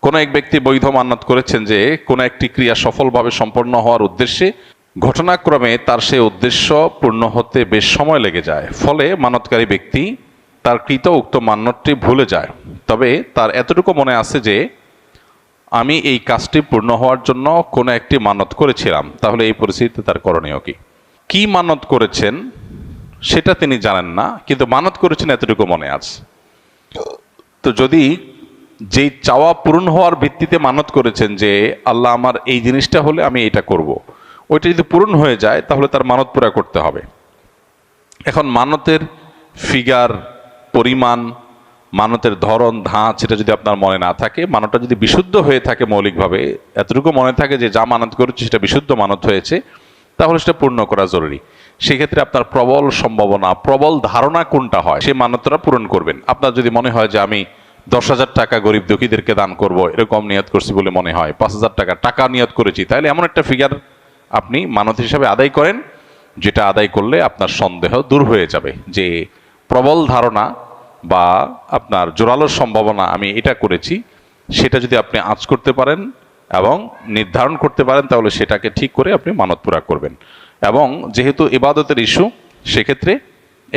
কোনো এক ব্যক্তি বৈধ মান্যত করেছেন যে কোনো একটি ক্রিয়া সফলভাবে সম্পন্ন হওয়ার উদ্দেশ্যে ঘটনাক্রমে তার সেই উদ্দেশ্য পূর্ণ হতে বেশ সময় লেগে যায়, ফলে মানতকারী ব্যক্তি তার কৃত উক্ত মান্যতটি ভুলে যায়। তবে তার এতটুকু মনে আছে যে আমি এই কাজটি পূর্ণ হওয়ার জন্য কোনো একটি মান্যত করেছিলাম। তাহলে এই পরিস্থিতিতে তার করণীয় কি মান্যত করেছেন সেটা তিনি জানেন না, কিন্তু মানত করেছেন এতটুকু মনে আছে। তো যদি যেই চাওয়া পূরণ হওয়ার ভিত্তিতে মানত করেছেন যে আল্লাহ আমার এই জিনিসটা হলে আমি এটা করব, ওইটা যদি পূরণ হয়ে যায় তাহলে তার মানত পুরা করতে হবে। এখন মানতের ফিগার, পরিমাণ, মানতের ধরন, ধাঁচ সেটা যদি আপনার মনে না থাকে, মানতটা যদি বিশুদ্ধ হয়ে থাকে, মৌলিকভাবে এতটুকু মনে থাকে যে যা মানত করেছে সেটা বিশুদ্ধ মানত হয়েছে, তাহলে সেটা পূর্ণ করা জরুরি। সেক্ষেত্রে আপনার প্রবল সম্ভাবনা, প্রবল ধারণা কোনটা হয় সেই মান্যতটা পূরণ করবেন। আপনার যদি মনে হয় যে আমি 10,000 টাকা গরিব দুঃখীদেরকে দান করব, এরকম নিয়ত করছি বলে মনে হয়, 5,000 টাকা নিয়ত করেছি, তাহলে এমন একটা ফিগার আপনি মানত হিসাবে আদায় করেন, যেটা আদায় করলে আপনার সন্দেহ দূর হয়ে যাবে যে প্রবল ধারণা বা আপনার জোরালো সম্ভাবনা আমি এটা করেছি, সেটা যদি আপনি আঁচ করতে পারেন এবং নির্ধারণ করতে পারেন তাহলে সেটাকে ঠিক করে আপনি মানত পুরা করবেন। এবং যেহেতু ইবাদতের ইস্যু, সেক্ষেত্রে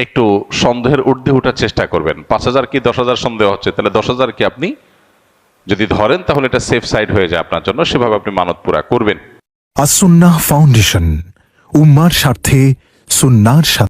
একটু সন্দেহের ঊর্ধ্বে ওঠার চেষ্টা করবেন। 5,000 কি 10,000 সন্দেহ হচ্ছে, তাহলে 10,000 কি আপনি যদি ধরেন তাহলে এটা সেফ সাইড হয়ে যায় আপনার জন্য, সেভাবে আপনি মানত পুরা করবেন। আসুন্নাহ ফাউন্ডেশন, উম্মার স্বার্থে সুন্নাহর সাথে।